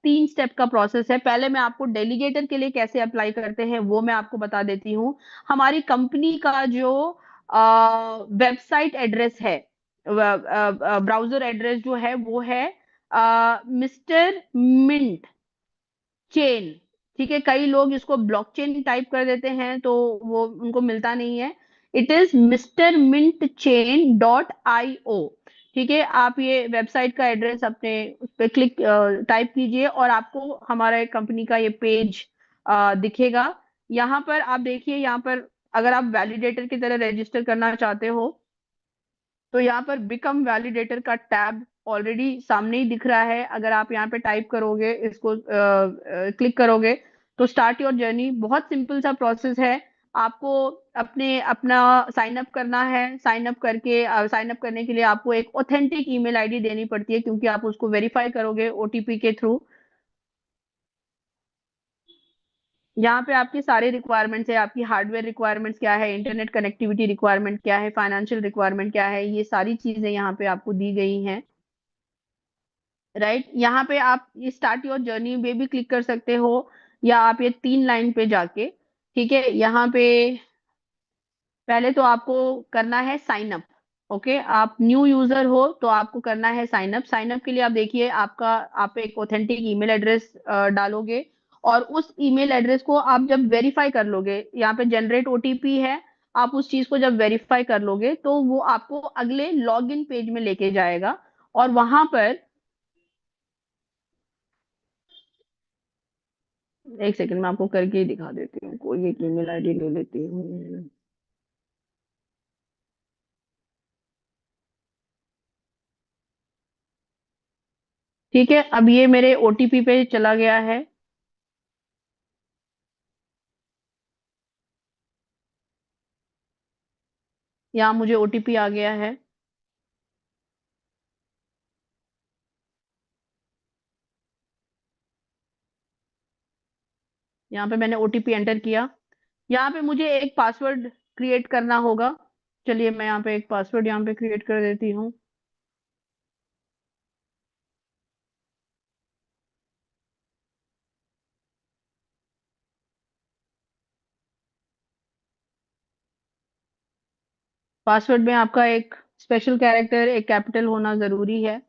3 step का process है। पहले मैं आपको डेलीगेटर के लिए कैसे अप्लाई करते हैं वो मैं आपको बता देती हूँ। हमारी कंपनी का जो वेबसाइट एड्रेस है, ब्राउजर एड्रेस जो है वो है मिस्टर मिंट चेन। ठीक है, कई लोग इसको ब्लॉकचेन टाइप कर देते हैं तो वो उनको मिलता नहीं है। It is mister mint chain dot I O. ठीक है, आप ये वेबसाइट का एड्रेस अपने उस पर क्लिक टाइप कीजिए और आपको हमारा कंपनी का ये पेज दिखेगा। यहाँ पर आप देखिए, यहाँ पर अगर आप वैलिडेटर की तरह रजिस्टर करना चाहते हो तो यहाँ पर बिकम वैलिडेटर का टैब ऑलरेडी सामने ही दिख रहा है। अगर आप यहाँ पे टाइप करोगे, इसको क्लिक करोगे तो स्टार्ट योर जर्नी, बहुत सिंपल सा प्रोसेस है। आपको अपने अपना साइन अप करना है। साइन अप करके साइन अप करने के लिए आपको एक ऑथेंटिक ईमेल आईडी देनी पड़ती है, क्योंकि आप उसको वेरीफाई करोगे ओटीपी के थ्रू। यहाँ पे आपकी सारी रिक्वायरमेंट्स है, आपकी हार्डवेयर रिक्वायरमेंट्स क्या है, इंटरनेट कनेक्टिविटी रिक्वायरमेंट क्या है, फाइनेंशियल रिक्वायरमेंट क्या है, ये सारी चीजें यहाँ पे आपको दी गई हैं। राइट, यहाँ पे आप स्टार्ट योर जर्नी में भी क्लिक कर सकते हो, या आप ये 3 लाइन पे जाके, ठीक है, यहाँ पे पहले तो आपको करना है साइन अप। ओके, आप न्यू यूजर हो तो आपको करना है साइन अप। साइन अप के लिए आप देखिए, आपका आप एक ऑथेंटिक ईमेल एड्रेस डालोगे, और उस ईमेल एड्रेस को आप जब वेरीफाई कर लोगे, यहाँ पे जनरेट ओटीपी है, आप उस चीज को जब वेरीफाई कर लोगे तो वो आपको अगले लॉगिन पेज में लेके जाएगा। और वहां पर एक सेकंड, मैं आपको करके ही दिखा देती हूँ, कोई एक ईमेल आईडी ले लेती हूँ। ठीक है, अब ये मेरे ओटीपी पे चला गया है। यहाँ मुझे ओटीपी आ गया है। यहाँ पे मैंने ओटीपी एंटर किया। यहाँ पे मुझे एक पासवर्ड क्रिएट करना होगा। चलिए, मैं यहाँ पे एक पासवर्ड यहाँ पे क्रिएट कर देती हूँ। पासवर्ड में आपका एक स्पेशल कैरेक्टर, एक कैपिटल होना जरूरी है।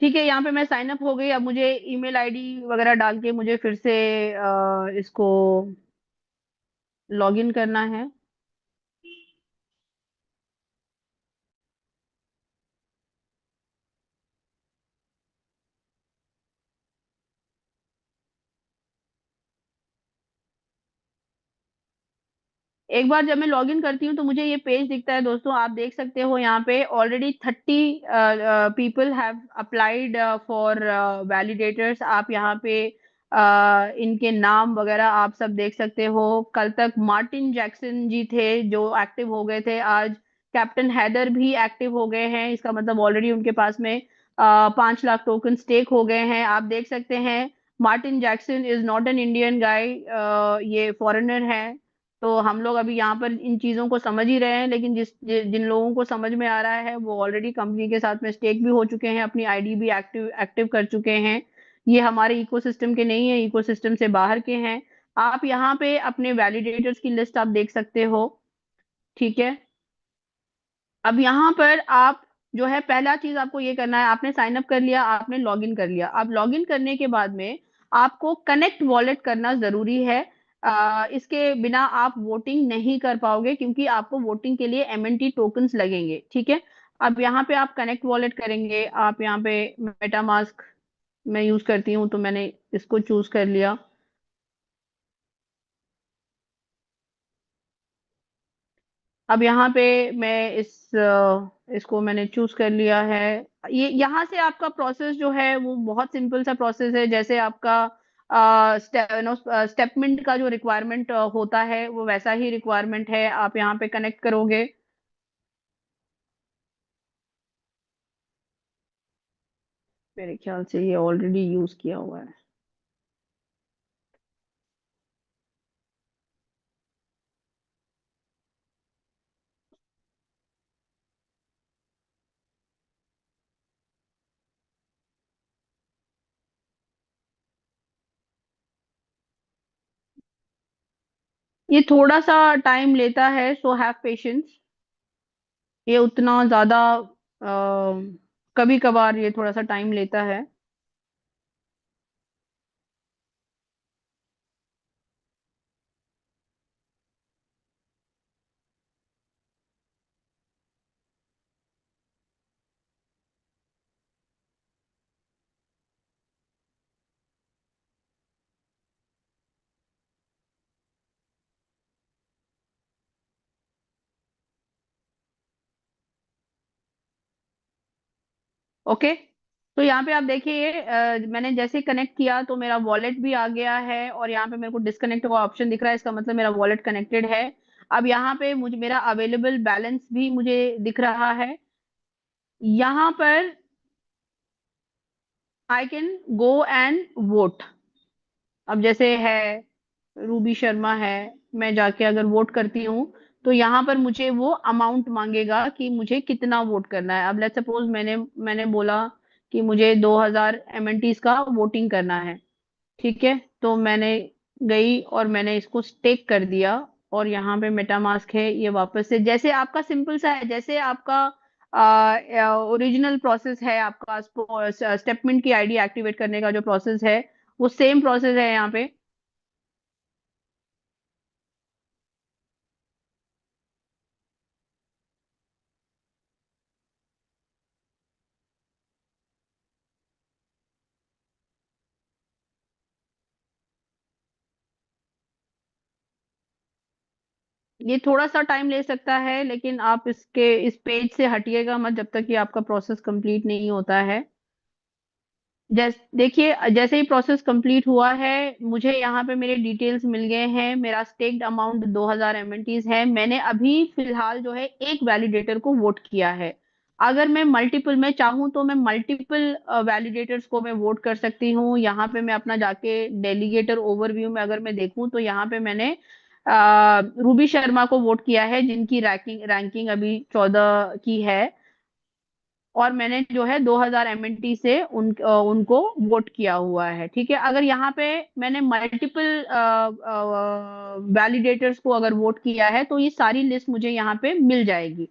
ठीक है, यहाँ पे मैं साइन अप हो गई। अब मुझे ईमेल आईडी वगैरह डाल के मुझे फिर से इसको लॉगिन करना है। एक बार जब मैं लॉग इन करती हूँ तो मुझे ये पेज दिखता है दोस्तों। आप देख सकते हो यहाँ पे already 30 people have applied for validators. आप यहाँ पे इनके नाम वगैरह आप सब देख सकते हो। कल तक मार्टिन जैक्सन जी थे जो एक्टिव हो गए थे, आज कैप्टन हैदर भी एक्टिव हो गए हैं। इसका मतलब ऑलरेडी उनके पास में 5 लाख टोकन स्टेक हो गए हैं। आप देख सकते हैं, Martin Jackson is not an Indian guy, ये फॉरेनर है। तो हम लोग अभी यहाँ पर इन चीजों को समझ ही रहे हैं, लेकिन जिन लोगों को समझ में आ रहा है वो ऑलरेडी कंपनी के साथ में स्टेक भी हो चुके हैं, अपनी आईडी भी एक्टिव एक्टिव कर चुके हैं। ये हमारे इकोसिस्टम के नहीं है, इकोसिस्टम से बाहर के हैं। आप यहाँ पे अपने वैलिडेटर्स की लिस्ट आप देख सकते हो। ठीक है, अब यहाँ पर आप जो है, पहला चीज आपको ये करना है, आपने साइन अप कर लिया, आपने लॉग इन कर लिया। अब लॉग इन करने के बाद में आपको कनेक्ट वॉलेट करना जरूरी है। इसके बिना आप वोटिंग नहीं कर पाओगे, क्योंकि आपको वोटिंग के लिए एमएनटी टोकन्स लगेंगे। ठीक है, अब यहाँ पे आप कनेक्ट वॉलेट करेंगे। आप यहाँ पे मेटामास्क मैं यूज करती हूँ तो मैंने इसको चूज कर लिया। अब यहाँ पे मैं इसको मैंने चूज कर लिया है। ये यहाँ से आपका प्रोसेस जो है वो बहुत सिंपल सा प्रोसेस है। जैसे आपका स्टेपमेंट का जो रिक्वायरमेंट होता है वो वैसा ही रिक्वायरमेंट है। आप यहाँ पे कनेक्ट करोगे। मेरे ख्याल से ये ऑलरेडी यूज किया हुआ है। ये थोड़ा सा टाइम लेता है, सो हैव पेशेंस। ये उतना ज्यादा कभी कभार ये थोड़ा सा टाइम लेता है। ओके। तो यहाँ पे आप देखिए, मैंने जैसे कनेक्ट किया तो मेरा वॉलेट भी आ गया है, और यहाँ पे मेरे को डिस्कनेक्ट का ऑप्शन दिख रहा है, इसका मतलब मेरा वॉलेट कनेक्टेड है। अब यहाँ पे मुझे मेरा अवेलेबल बैलेंस भी मुझे दिख रहा है। यहाँ पर I can go and vote. अब जैसे है रूबी शर्मा है, मैं जाके अगर वोट करती हूँ तो यहाँ पर मुझे वो अमाउंट मांगेगा कि मुझे कितना वोट करना है। अब लेट्स सपोज मैंने मैंने बोला कि मुझे 2000 एमएनटीज का वोटिंग करना है। ठीक है, तो मैंने गई और मैंने इसको स्टेक कर दिया। और यहाँ पे मेटामास्क है, ये वापस से जैसे आपका सिंपल सा है, जैसे आपका ओरिजिनल प्रोसेस है, आपका स्टेटमेंट की आईडी एक्टिवेट करने का जो प्रोसेस है वो सेम प्रोसेस है यहाँ पे। ये थोड़ा सा टाइम ले सकता है, लेकिन आप इस पेज से हटिएगा मत जब तक कि आपका प्रोसेस कंप्लीट नहीं होता है। देखिए, जैसे ही प्रोसेस कंप्लीट हुआ है, मुझे यहाँ पे मेरे डिटेल्स मिल गए हैं। मेरा स्टेक्ड अमाउंट 2000 एमएनटीज है। मैंने अभी फिलहाल जो है एक वैलिडेटर को वोट किया है। अगर मैं मल्टीपल में चाहूँ तो मैं मल्टीपल वैलिडेटर्स को मैं वोट कर सकती हूँ। यहाँ पे मैं अपना जाके डेलीगेटर ओवरव्यू में अगर मैं देखूँ तो यहाँ पे मैंने रूबी शर्मा को वोट किया है, जिनकी रैंकिंग रैंकिंग अभी 14 की है। और मैंने जो है 2000 एमएनटी से उनको वोट किया हुआ है। ठीक है, अगर यहाँ पे मैंने मल्टीपल वैलिडेटर्स को अगर वोट किया है तो ये सारी लिस्ट मुझे यहाँ पे मिल जाएगी।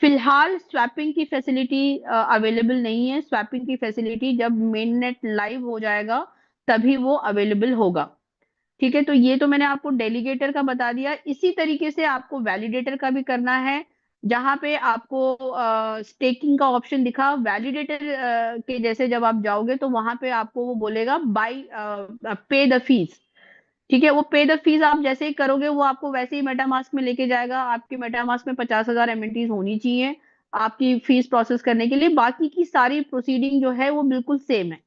फिलहाल स्वैपिंग की फैसिलिटी अवेलेबल नहीं है। स्वैपिंग की फैसिलिटी जब मेन नेट लाइव हो जाएगा तभी वो अवेलेबल होगा। ठीक है, तो ये तो मैंने आपको डेलीगेटर का बता दिया। इसी तरीके से आपको वैलिडेटर का भी करना है। जहां पे आपको स्टेकिंग का ऑप्शन दिखा, वैलिडेटर के जैसे जब आप जाओगे तो वहां पे आपको वो बोलेगा बाई पे द फीस। ठीक है, वो पे द फीस आप जैसे ही करोगे वो आपको वैसे ही मेटामास्क में लेके जाएगा। आपके मेटामास्क में 50,000 एमएनटीज होनी चाहिए आपकी फीस प्रोसेस करने के लिए। बाकी की सारी प्रोसीडिंग जो है वो बिल्कुल सेम है।